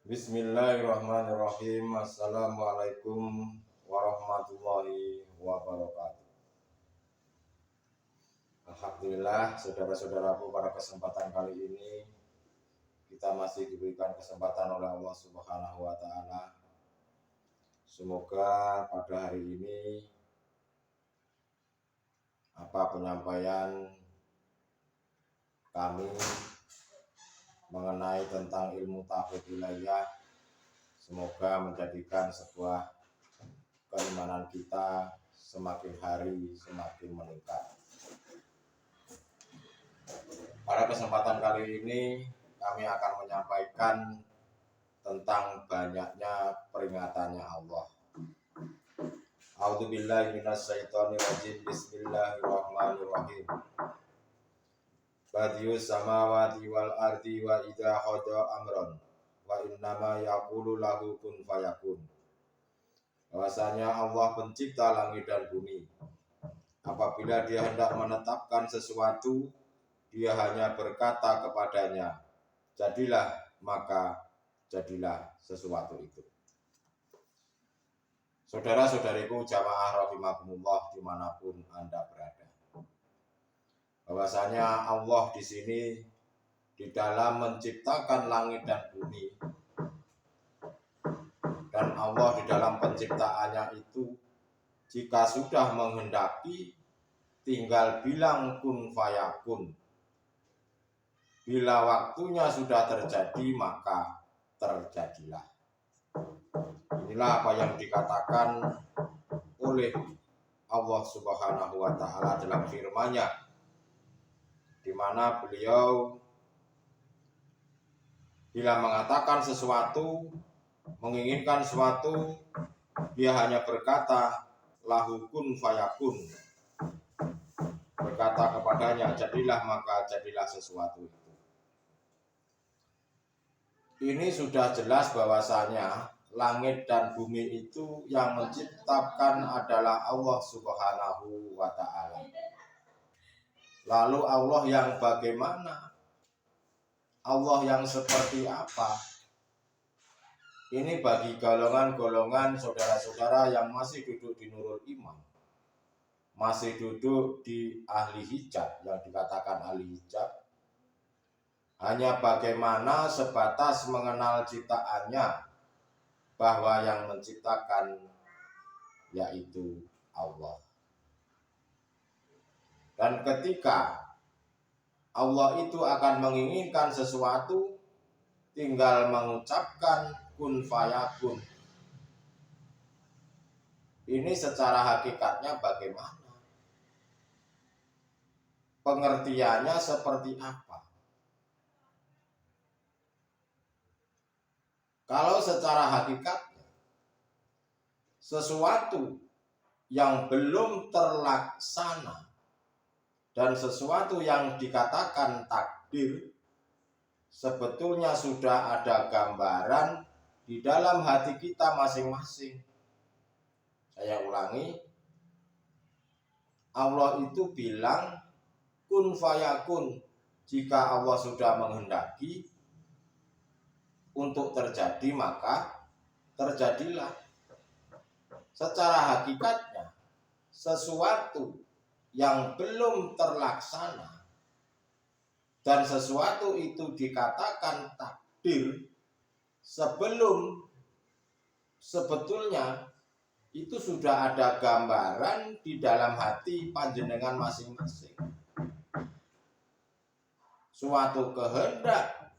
Bismillahirrahmanirrahim. Assalamualaikum warahmatullahi wabarakatuh. Alhamdulillah, saudara-saudaraku, pada kesempatan kali ini kita masih diberikan kesempatan oleh Allah Subhanahu wa taala. Semoga pada hari ini penyampaian kami mengenai tentang ilmu tauhid wilayah semoga menjadikan sebuah keimanan kita semakin hari semakin meningkat. Pada kesempatan kali ini kami akan menyampaikan tentang banyaknya peringatannya Allah. A'udzubillahi minasyaitonirrajim. Bismillahirrahmanirrahim. Badius samawati wal ardi wa idza qada amron wa innama yaqulu lahu kun fayakun. Bahwasanya Allah pencipta langit dan bumi. Apabila dia hendak menetapkan sesuatu, dia hanya berkata kepadanya, jadilah, maka jadilah sesuatu itu. Saudara-saudariku jamaah rahimakumullah dimanapun Anda berada, bahwasanya Allah di sini di dalam menciptakan langit dan bumi, dan Allah di dalam penciptaannya itu jika sudah menghendaki tinggal bilang kun fayakun. Bila waktunya sudah terjadi maka terjadilah. Inilah apa yang dikatakan oleh Allah Subhanahu wa taala dalam firman-Nya, di mana beliau bila mengatakan sesuatu, menginginkan sesuatu, dia hanya berkata lahu kun fayakun, berkata kepadanya jadilah, maka jadilah sesuatu itu. Ini sudah jelas bahwasanya langit dan bumi itu yang menciptakan adalah Allah Subhanahu wa ta'ala. Lalu Allah yang bagaimana? Allah yang seperti apa? Ini bagi golongan-golongan saudara-saudara yang masih duduk di Nurul Iman, masih duduk di ahli hijab, yang dikatakan ahli hijab hanya bagaimana sebatas mengenal ciptaannya, bahwa yang menciptakan yaitu Allah. Dan ketika Allah itu akan menginginkan sesuatu, tinggal mengucapkan kun fayakun. Ini secara hakikatnya bagaimana? Pengertiannya seperti apa? Kalau secara hakikatnya sesuatu yang belum terlaksana dan sesuatu yang dikatakan takdir, sebetulnya sudah ada gambaran di dalam hati kita masing-masing. Saya ulangi, Allah itu bilang kun fayakun. Jika Allah sudah menghendaki untuk terjadi, maka terjadilah. Secara hakikatnya sesuatu yang belum terlaksana dan sesuatu itu dikatakan takdir sebetulnya itu sudah ada gambaran di dalam hati panjenengan masing-masing. Suatu kehendak,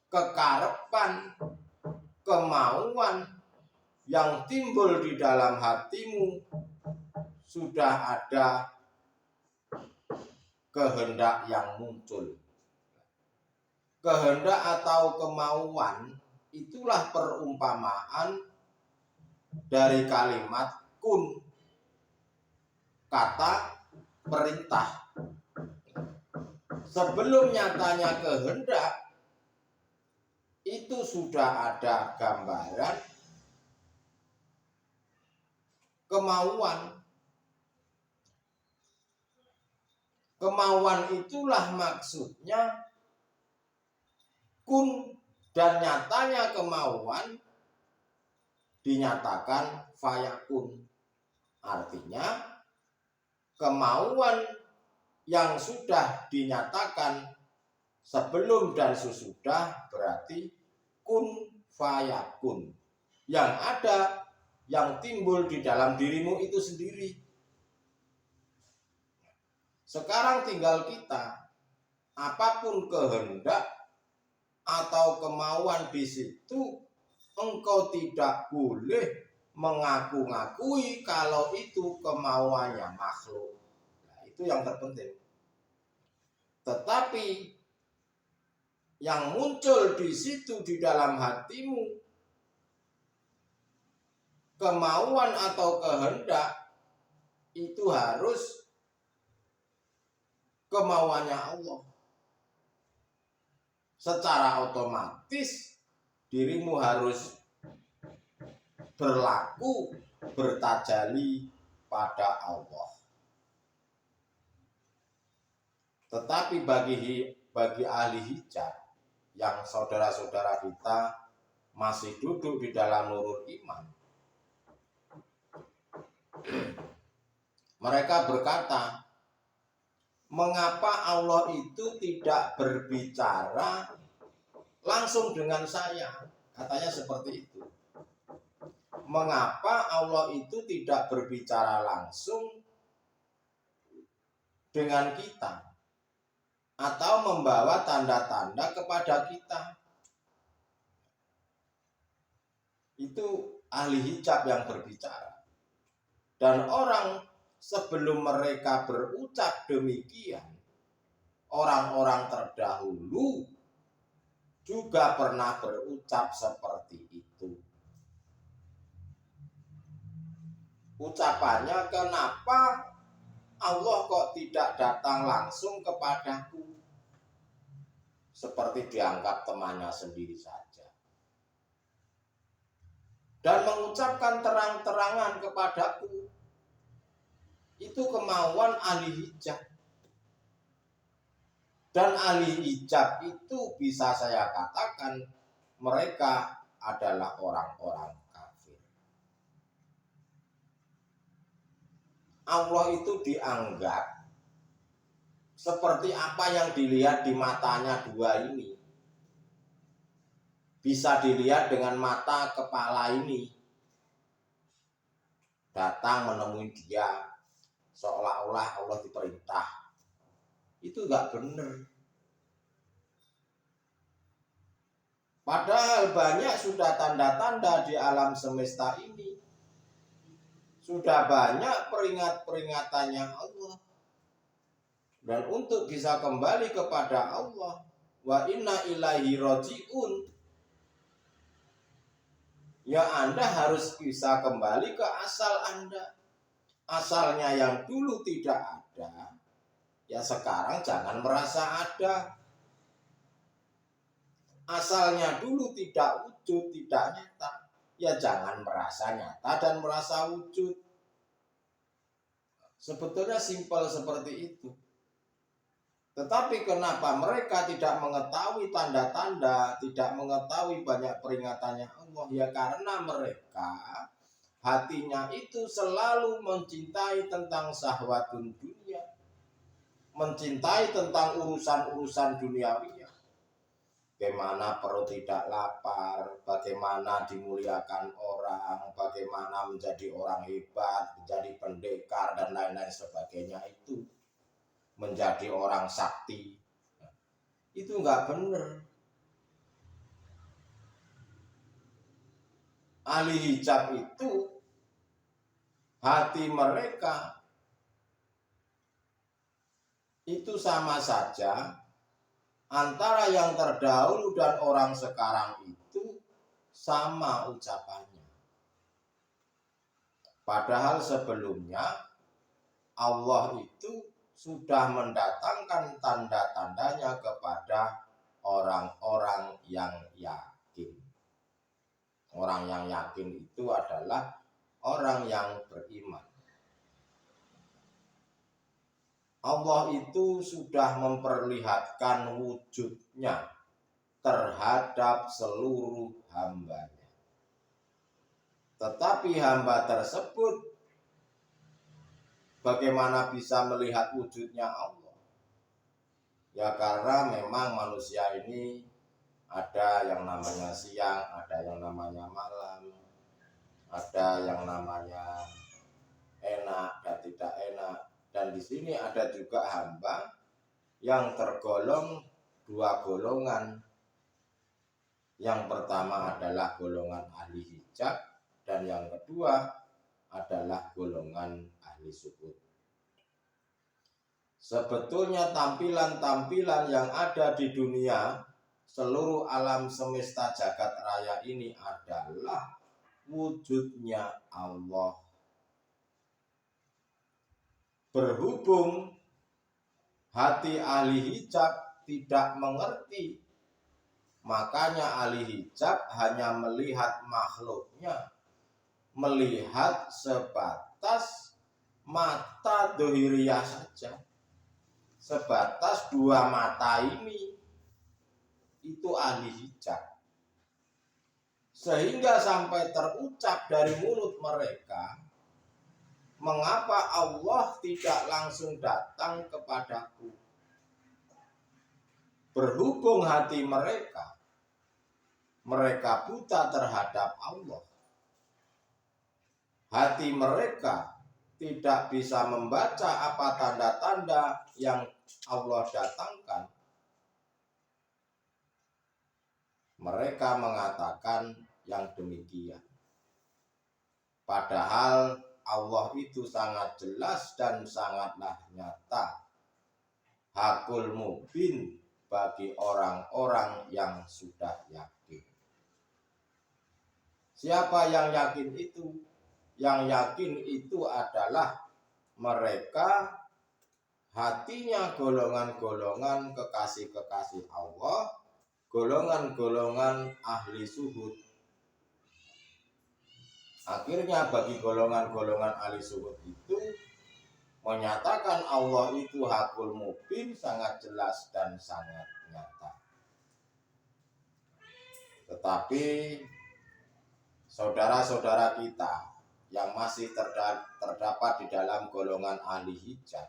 kekarepan, kemauan yang timbul di dalam hatimu, sudah ada kehendak yang muncul. Kehendak atau kemauan itulah perumpamaan dari kalimat kun, kata perintah. Sebelum nyatanya kehendak, itu sudah ada gambaran kemauan. Kemauan itulah maksudnya kun Dan nyatanya kemauan dinyatakan fayakun. Artinya kemauan yang sudah dinyatakan sebelum dan sesudah berarti kun fayakun. Yang ada, yang timbul di dalam dirimu itu sendiri. Sekarang tinggal kita, apapun kehendak atau kemauan di situ, engkau tidak boleh mengaku-ngakui kalau itu kemauannya makhluk. Nah, itu yang terpenting. Tetapi yang muncul di situ di dalam hatimu, kemauan atau kehendak, itu harus kemauannya Allah. Secara otomatis dirimu harus berlaku bertajali pada Allah. Tetapi bagi ahli hijab yang saudara-saudara kita masih duduk di dalam nurul iman, mereka berkata, mengapa Allah itu tidak berbicara langsung dengan saya? Katanya seperti itu. Mengapa Allah itu tidak berbicara langsung dengan kita atau membawa tanda-tanda kepada kita? Itu ahli hijab yang berbicara. Dan orang sebelum mereka berucap demikian, orang-orang terdahulu juga pernah berucap seperti itu. Ucapannya, kenapa Allah kok tidak datang langsung kepadaku? Seperti dianggap temannya sendiri saja. Dan mengucapkan terang-terangan kepadaku. Itu kemauan ahli hijab. Dan ahli hijab itu bisa saya katakan mereka adalah orang-orang kafir. Allah itu dianggap seperti apa yang dilihat di matanya dua ini. Bisa dilihat dengan mata kepala ini. Datang menemui dia seolah-olah Allah diperintah. Itu gak benar. Padahal banyak sudah tanda-tanda di alam semesta ini. Sudah banyak peringat-peringatannya Allah. Dan untuk bisa kembali kepada Allah, wa inna ilaihi raji'un, ya Anda harus bisa kembali ke asal Anda. Asalnya yang dulu tidak ada, ya sekarang jangan merasa ada. Asalnya dulu tidak wujud, tidak nyata, ya jangan merasa nyata dan merasa wujud. Sebetulnya simpel seperti itu. Tetapi kenapa mereka tidak mengetahui tanda-tanda, tidak mengetahui banyak peringatannya Allah? Ya karena mereka hatinya itu selalu mencintai tentang syahwatun dunia, mencintai tentang urusan-urusan duniawi. Bagaimana perut tidak lapar, bagaimana dimuliakan orang, bagaimana menjadi orang hebat, menjadi pendekar dan lain-lain sebagainya itu. Menjadi orang sakti. Itu enggak benar. Ahli hijab itu hati mereka itu sama saja antara yang terdahulu dan orang sekarang itu sama ucapannya. Padahal sebelumnya Allah itu sudah mendatangkan tanda-tandanya kepada orang-orang yang yakin. Orang yang yakin itu adalah orang yang beriman. Allah itu sudah memperlihatkan wujudnya terhadap seluruh hambanya. Tetapi hamba tersebut bagaimana bisa melihat wujudnya Allah? Ya karena memang manusia ini ada yang namanya siang, ada yang namanya malam, ada yang namanya enak dan tidak enak. Dan di sini ada juga hamba yang tergolong dua golongan. Yang pertama adalah golongan ahli hijab dan yang kedua adalah golongan ahli sukut. Sebetulnya tampilan-tampilan yang ada di dunia, seluruh alam semesta jagat raya ini adalah wujudnya Allah. Berhubung hati ahli hijab tidak mengerti, makanya ahli hijab hanya melihat makhluknya, melihat sebatas mata dohiriyah saja, sebatas dua mata ini. Itu ahli hijab. Sehingga sampai terucap dari mulut mereka, mengapa Allah tidak langsung datang kepadaku? Berhubung hati mereka buta terhadap Allah. Hati mereka tidak bisa membaca apa tanda-tanda yang Allah datangkan. Mereka mengatakan yang demikian. Padahal Allah itu sangat jelas dan sangatlah nyata. Hakul mubin bagi orang-orang yang sudah yakin. Siapa yang yakin itu? Yang yakin itu adalah mereka hatinya golongan-golongan kekasih-kekasih Allah, golongan-golongan ahli suhud. Akhirnya bagi golongan-golongan ahli suhud itu menyatakan Allah itu hakul mubin, sangat jelas dan sangat nyata. Tetapi saudara-saudara kita yang masih terdapat di dalam golongan ahli hijab,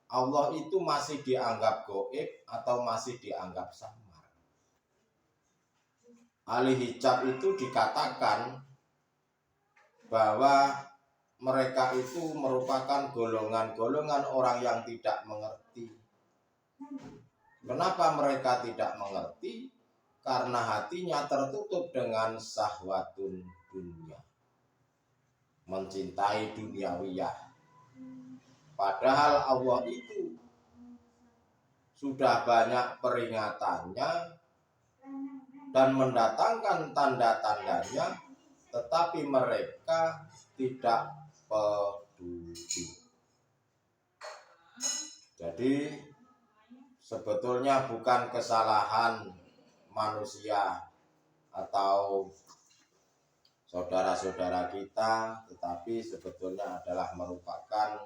Allah itu masih dianggap gaib atau masih dianggap samar. Ahli hijab itu dikatakan bahwa mereka itu merupakan golongan-golongan orang yang tidak mengerti. Kenapa mereka tidak mengerti? Karena hatinya tertutup dengan syahwatun dunia, mencintai duniawiyah. Padahal Allah itu sudah banyak peringatannya dan mendatangkan tanda-tandanya, tetapi mereka tidak peduli. Jadi sebetulnya bukan kesalahan manusia atau saudara-saudara kita, tetapi sebetulnya adalah merupakan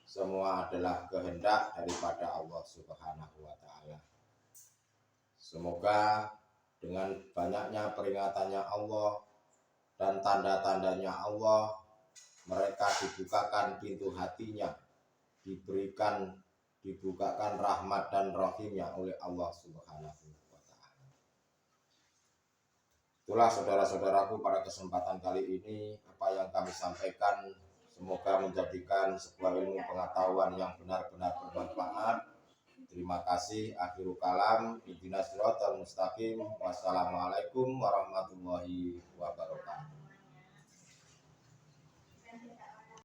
semua adalah kehendak daripada Allah Subhanahu wa Ta'ala. Semoga dengan banyaknya peringatannya Allah dan tanda-tandanya Allah, mereka dibukakan pintu hatinya, dibukakan rahmat dan rahimnya oleh Allah Subhanahu wa Ta'ala. Itulah saudara-saudaraku, pada kesempatan kali ini apa yang kami sampaikan semoga menjadikan sebuah ilmu pengetahuan yang benar-benar bermanfaat. Terima kasih. Akhirul kalam. Ihdinas siratal mustaqim. Wassalamualaikum warahmatullahi wabarakatuh.